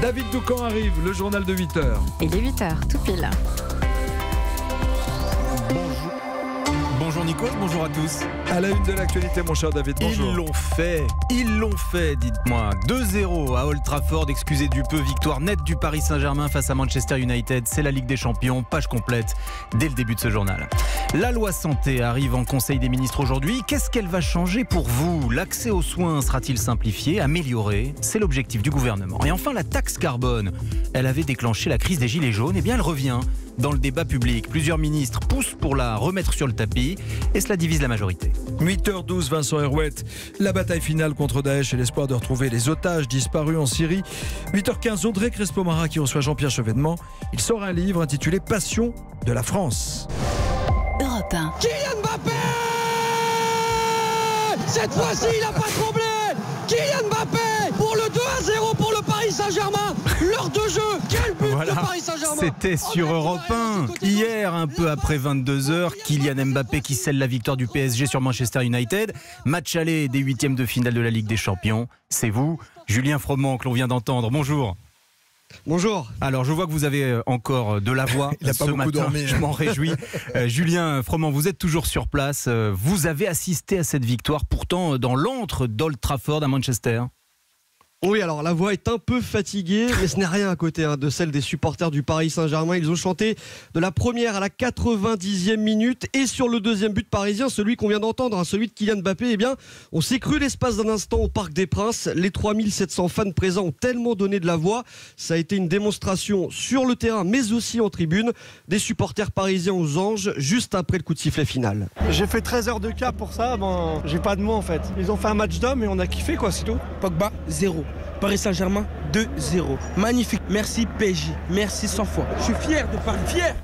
David Doucan arrive, le journal de 8h. Il est 8h, tout pile. Bonjour Nico, bonjour à tous. À la une de l'actualité, mon cher David, bonjour. Ils l'ont fait, dites-moi. 2-0 à Old Trafford, excusez du peu, victoire nette du Paris Saint-Germain face à Manchester United. C'est la Ligue des Champions, page complète dès le début de ce journal. La loi santé arrive en Conseil des ministres aujourd'hui. Qu'est-ce qu'elle va changer pour vous? L'accès aux soins sera-t-il simplifié, amélioré? C'est l'objectif du gouvernement. Et enfin, la taxe carbone. Elle avait déclenché la crise des gilets jaunes. Eh bien, elle revient dans le débat public. Plusieurs ministres poussent pour la remettre sur le tapis et cela divise la majorité. 8h12, Vincent Herouette. La bataille finale contre Daesh et l'espoir de retrouver les otages disparus en Syrie. 8h15, Audrey Crespo-Mara qui reçoit Jean-Pierre Chevènement. Il sort un livre intitulé Passion de la France. Europe 1. Kylian Mbappé! Cette fois-ci, il n'a pas tremblé! Kylian Mbappé pour le 2-0 pour le Paris Saint-Germain. L'heure de jeu, quel but Voilà, de Paris Saint-Germain. c'était sur Europe 1. Hier, un peu après 22h, Kylian Mbappé qui scelle la victoire du PSG sur Manchester United. Match aller des huitièmes de finale de la Ligue des Champions. C'est vous, Julien Froment, que l'on vient d'entendre. Bonjour. Bonjour. Alors, je vois que vous avez encore de la voix. Il n'a pas ce beaucoup matin. dormi. Je m'en réjouis. Julien Froment, vous êtes toujours sur place. Vous avez assisté à cette victoire, pourtant dans l'antre d'Old Trafford à Manchester. Oui, alors la voix est un peu fatiguée, mais ce n'est rien à côté de celle des supporters du Paris Saint-Germain. Ils ont chanté de la première à la 90e minute. Et sur le deuxième but parisien, celui qu'on vient d'entendre, celui de Kylian Mbappé, eh bien, on s'est cru l'espace d'un instant au Parc des Princes. Les 3700 fans présents ont tellement donné de la voix. Ça a été une démonstration sur le terrain, mais aussi en tribune, des supporters parisiens aux anges, juste après le coup de sifflet final. J'ai fait 13 heures de cab pour ça, j'ai pas de mots en fait. Ils ont fait un match d'hommes et on a kiffé quoi, c'est tout. Pogba, 0. Paris Saint-Germain, 2-0. Magnifique. Merci PSG. Merci 100 fois. Je suis fier de Paris. Fier.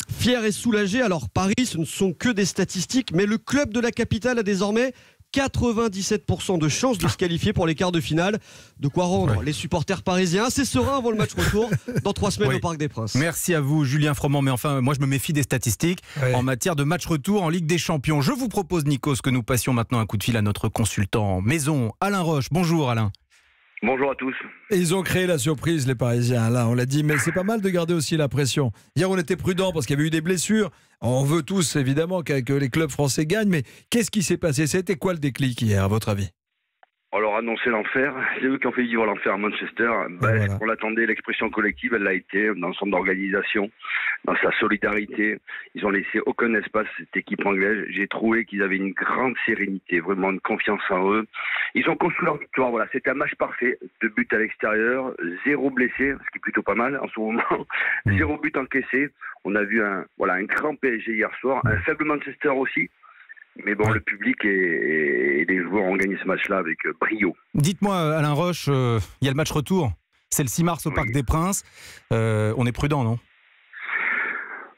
Fier et soulagé. Alors Paris, ce ne sont que des statistiques, mais le club de la capitale a désormais 97% de chances de se qualifier pour les quarts de finale. De quoi rendre les supporters parisiens assez sereins avant le match retour dans 3 semaines au Parc des Princes. Merci à vous, Julien Froment. Mais enfin, moi, je me méfie des statistiques en matière de match retour en Ligue des Champions. Je vous propose, Nikos, que nous passions maintenant un coup de fil à notre consultant maison, Alain Roche. Bonjour, Alain. Bonjour à tous. Et ils ont créé la surprise, les Parisiens. Là, on l'a dit, mais c'est pas mal de garder aussi la pression. Hier, on était prudents parce qu'il y avait eu des blessures. On veut tous, évidemment, que les clubs français gagnent. Mais qu'est-ce qui s'est passé? C'était quoi le déclic hier, à votre avis? Alors, annoncer l'enfer, c'est eux qui ont fait vivre l'enfer à Manchester. Voilà. On l'attendait, l'expression collective, elle l'a été dans son organisation, dans sa solidarité. Ils ont laissé aucun espace à cette équipe anglaise. J'ai trouvé qu'ils avaient une grande sérénité, vraiment une confiance en eux. Ils ont construit leur victoire. Voilà, c'était un match parfait. 2 buts à l'extérieur, 0 blessé, ce qui est plutôt pas mal en ce moment. 0 but encaissé. On a vu un grand PSG hier soir, un faible Manchester aussi. Mais bon, le public et les joueurs ont gagné ce match-là avec brio. Dites-moi, Alain Roche, il y a le match retour. C'est le 6 mars au Parc des Princes. On est prudent, non?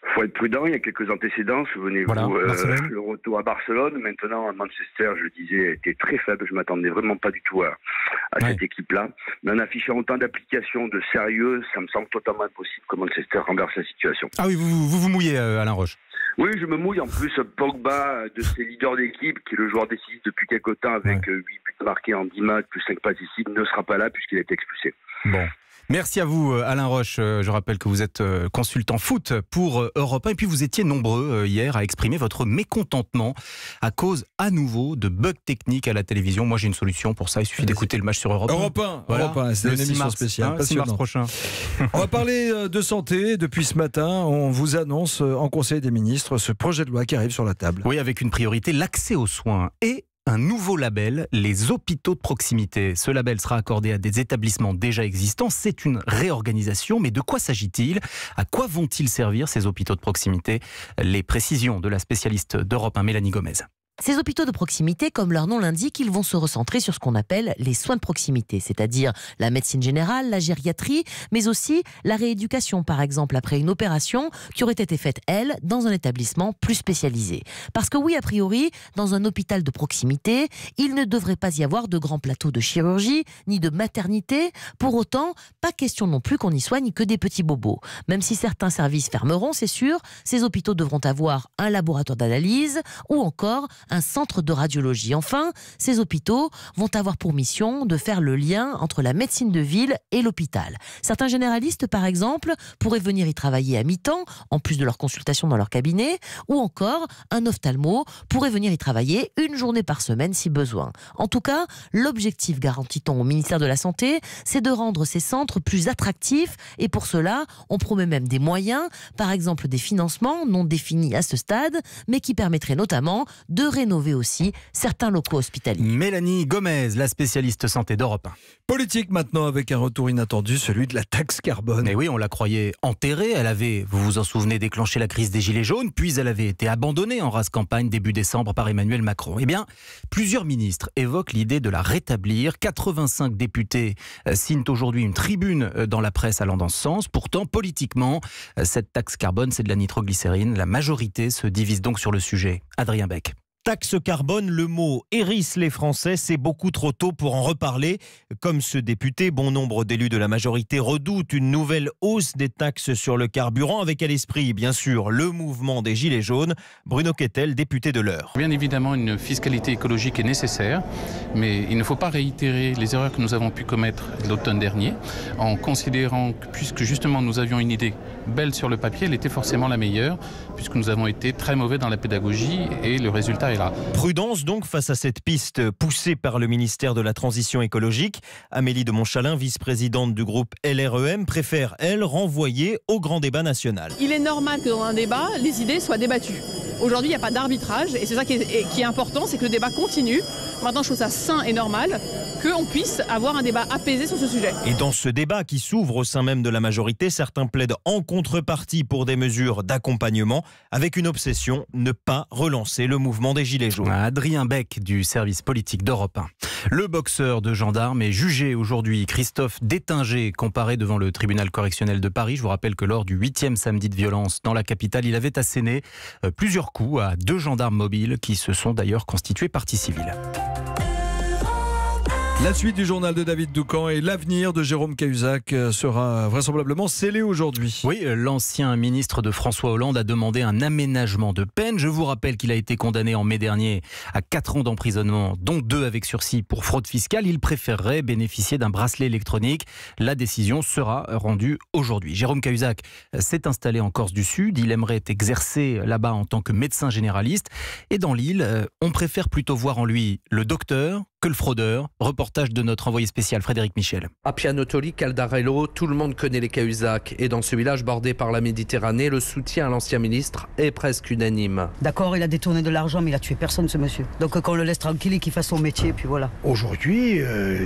Il faut être prudent, il y a quelques antécédents. Souvenez-vous, le retour à Barcelone. Maintenant, à Manchester, je le disais, était très faible. Je ne m'attendais vraiment pas du tout à cette équipe-là. Mais en affichant autant d'applications, de sérieux, ça me semble totalement impossible que Manchester renverse la situation. Ah oui, vous mouillez, Alain Roche. Oui, je me mouille. En plus, Pogba, de ses leaders d'équipe, qui est le joueur décisif depuis quelques temps, avec 8 buts marqués en 10 matchs, plus 5 passes ici, ne sera pas là puisqu'il a été expulsé. Bon. Merci à vous, Alain Roche. Je rappelle que vous êtes consultant foot pour Europe 1. Et puis, vous étiez nombreux hier à exprimer votre mécontentement à cause, à nouveau, de bugs techniques à la télévision. Moi, j'ai une solution pour ça. Il suffit d'écouter le match sur Europe 1. Europe 1, voilà. Europe 1, c'est une émission spéciale. 6 mars prochain. On va parler de santé. Depuis ce matin, on vous annonce en Conseil des ministres ce projet de loi qui arrive sur la table. Oui, avec une priorité, l'accès aux soins et un nouveau label, les hôpitaux de proximité. Ce label sera accordé à des établissements déjà existants. C'est une réorganisation, mais de quoi s'agit-il? À quoi vont-ils servir ces hôpitaux de proximité? Les précisions de la spécialiste d'Europe 1, Mélanie Gomez. Ces hôpitaux de proximité, comme leur nom l'indique, ils vont se recentrer sur ce qu'on appelle les soins de proximité, c'est-à-dire la médecine générale, la gériatrie, mais aussi la rééducation, par exemple, après une opération qui aurait été faite, elle, dans un établissement plus spécialisé. Parce que oui, a priori, dans un hôpital de proximité, il ne devrait pas y avoir de grands plateaux de chirurgie, ni de maternité. Pour autant, pas question non plus qu'on n'y soigne que des petits bobos. Même si certains services fermeront, c'est sûr, ces hôpitaux devront avoir un laboratoire d'analyse ou encore un centre de radiologie. Enfin, ces hôpitaux vont avoir pour mission de faire le lien entre la médecine de ville et l'hôpital. Certains généralistes, par exemple, pourraient venir y travailler à mi-temps, en plus de leurs consultations dans leur cabinet, ou encore un ophtalmo pourrait venir y travailler une journée par semaine si besoin. En tout cas, l'objectif, garantit-on au ministère de la Santé, c'est de rendre ces centres plus attractifs et pour cela, on promet même des moyens, par exemple des financements non définis à ce stade, mais qui permettraient notamment de rénover aussi certains locaux hospitaliers. Mélanie Gomez, la spécialiste santé d'Europe 1. Politique maintenant avec un retour inattendu, celui de la taxe carbone. Mais oui, on la croyait enterrée. Elle avait, vous vous en souvenez, déclenché la crise des Gilets jaunes, puis elle avait été abandonnée en rase campagne début décembre par Emmanuel Macron. Eh bien, plusieurs ministres évoquent l'idée de la rétablir. 85 députés signent aujourd'hui une tribune dans la presse allant dans ce sens. Pourtant, politiquement, cette taxe carbone, c'est de la nitroglycérine. La majorité se divise donc sur le sujet. Adrien Beck. Taxe carbone, le mot hérisse les Français, c'est beaucoup trop tôt pour en reparler. Comme ce député, bon nombre d'élus de la majorité redoutent une nouvelle hausse des taxes sur le carburant, avec à l'esprit, bien sûr, le mouvement des Gilets jaunes. Bruno Kettel, député de l'Eure. Bien évidemment, une fiscalité écologique est nécessaire, mais il ne faut pas réitérer les erreurs que nous avons pu commettre l'automne dernier, en considérant que, puisque justement nous avions une idée belle sur le papier, elle était forcément la meilleure, puisque nous avons été très mauvais dans la pédagogie et le résultat est là. Prudence donc face à cette piste poussée par le ministère de la Transition écologique. Amélie de Montchalin, vice-présidente du groupe LREM, préfère, elle, renvoyer au grand débat national. Il est normal que dans un débat, les idées soient débattues. Aujourd'hui, il n'y a pas d'arbitrage et c'est ça qui est important, c'est que le débat continue. Maintenant, je trouve ça sain et normal qu'on puisse avoir un débat apaisé sur ce sujet. Et dans ce débat qui s'ouvre au sein même de la majorité, certains plaident en contrepartie pour des mesures d'accompagnement, avec une obsession, ne pas relancer le mouvement des Gilets jaunes. Adrien Beck du service politique d'Europe 1. Le boxeur de gendarme est jugé aujourd'hui. Christophe Détinger, comparé devant le tribunal correctionnel de Paris. Je vous rappelle que lors du 8e samedi de violence dans la capitale, il avait asséné plusieurs coups à 2 gendarmes mobiles qui se sont d'ailleurs constitués partie civile. La suite du journal de David Doucan et l'avenir de Jérôme Cahuzac sera vraisemblablement scellé aujourd'hui. Oui, l'ancien ministre de François Hollande a demandé un aménagement de peine. Je vous rappelle qu'il a été condamné en mai dernier à 4 ans d'emprisonnement, dont 2 avec sursis pour fraude fiscale. Il préférerait bénéficier d'un bracelet électronique. La décision sera rendue aujourd'hui. Jérôme Cahuzac s'est installé en Corse du Sud. Il aimerait exercer là-bas en tant que médecin généraliste. Et dans l'île, on préfère plutôt voir en lui le docteur que le fraudeur. Reportage de notre envoyé spécial Frédéric Michel. À Pianotoli, Caldarello, tout le monde connaît les Cahuzac. Et dans ce village bordé par la Méditerranée, le soutien à l'ancien ministre est presque unanime. D'accord, il a détourné de l'argent, mais il a tué personne, ce monsieur. Donc qu'on le laisse tranquille et qu'il fasse son métier, puis voilà. Aujourd'hui,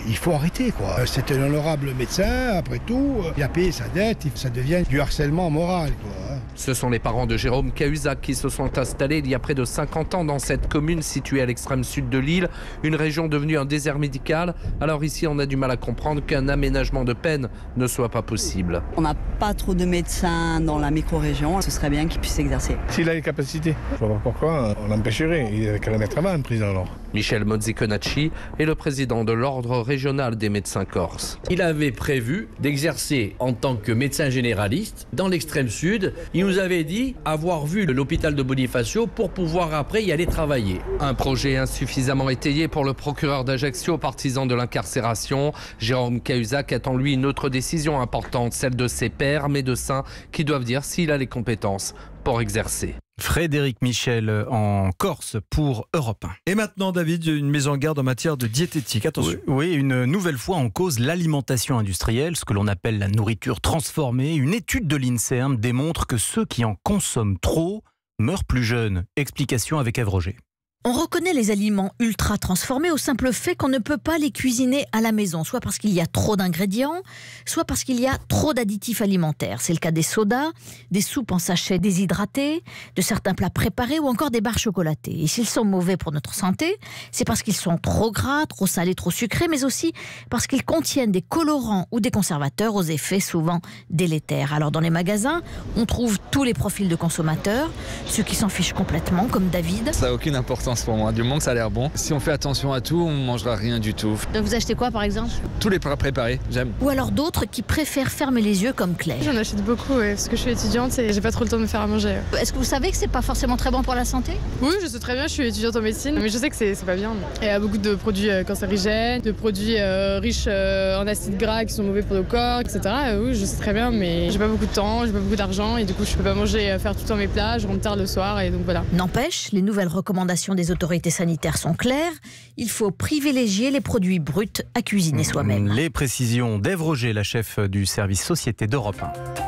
il faut arrêter, quoi. C'est un honorable médecin, après tout. Il a payé sa dette, ça devient du harcèlement moral, quoi. Ce sont les parents de Jérôme Cahuzac qui se sont installés il y a près de 50 ans dans cette commune située à l'extrême sud de l'île, une région devenue un désert médical. Alors ici, on a du mal à comprendre qu'un aménagement de peine ne soit pas possible. On n'a pas trop de médecins dans la micro-région, ce serait bien qu'il puisse exercer. S'il a les capacités, je vois pas pourquoi on l'empêcherait. Il a qu'à le mettre à en prison alors. Michel Mozziconacci est le président de l'ordre régional des médecins corses. Il avait prévu d'exercer en tant que médecin généraliste dans l'extrême sud. Il nous avait dit avoir vu l'hôpital de Bonifacio pour pouvoir après y aller travailler. Un projet insuffisamment étayé pour le procureur d'Ajaccio, partisan de l'incarcération. Jérôme Cahuzac attend lui une autre décision importante, celle de ses pairs médecins qui doivent dire s'il a les compétences pour exercer. Frédéric Michel en Corse pour Europe 1. Et maintenant, David, une mise en garde en matière de diététique. Attention. Oui, une nouvelle fois en cause l'alimentation industrielle, ce que l'on appelle la nourriture transformée. Une étude de l'INSERM démontre que ceux qui en consomment trop meurent plus jeunes. Explication avec Ève Roger. On reconnaît les aliments ultra transformés au simple fait qu'on ne peut pas les cuisiner à la maison, soit parce qu'il y a trop d'ingrédients, soit parce qu'il y a trop d'additifs alimentaires. C'est le cas des sodas, des soupes en sachet déshydratées, de certains plats préparés ou encore des barres chocolatées. Et s'ils sont mauvais pour notre santé, c'est parce qu'ils sont trop gras, trop salés, trop sucrés, mais aussi parce qu'ils contiennent des colorants ou des conservateurs aux effets souvent délétères. Alors dans les magasins, on trouve tous les profils de consommateurs, ceux qui s'en fichent complètement, comme David. Ça n'a aucune importance d'importance pour moi. Du moment que ça a l'air bon. Si on fait attention à tout, on ne mangera rien du tout. Donc vous achetez quoi par exemple? Tous les plats préparés, j'aime. Ou alors d'autres qui préfèrent fermer les yeux comme Claire. J'en achète beaucoup, parce que je suis étudiante et j'ai pas trop le temps de me faire à manger. Est-ce que vous savez que c'est pas forcément très bon pour la santé? Oui, je sais très bien, je suis étudiante en médecine, mais je sais que c'est pas bien. Il y a beaucoup de produits cancérigènes, de produits riches en acides gras qui sont mauvais pour le corps, etc. Oui, je sais très bien, mais j'ai pas beaucoup de temps, j'ai pas beaucoup d'argent et du coup je peux pas manger, faire tout le temps mes plats, je rentre tard le soir et donc voilà. N'empêche, les nouvelles recommandations des autorités sanitaires sont claires. Il faut privilégier les produits bruts à cuisiner soi-même. Les précisions d'Ève Roger, la chef du service Société d'Europe 1.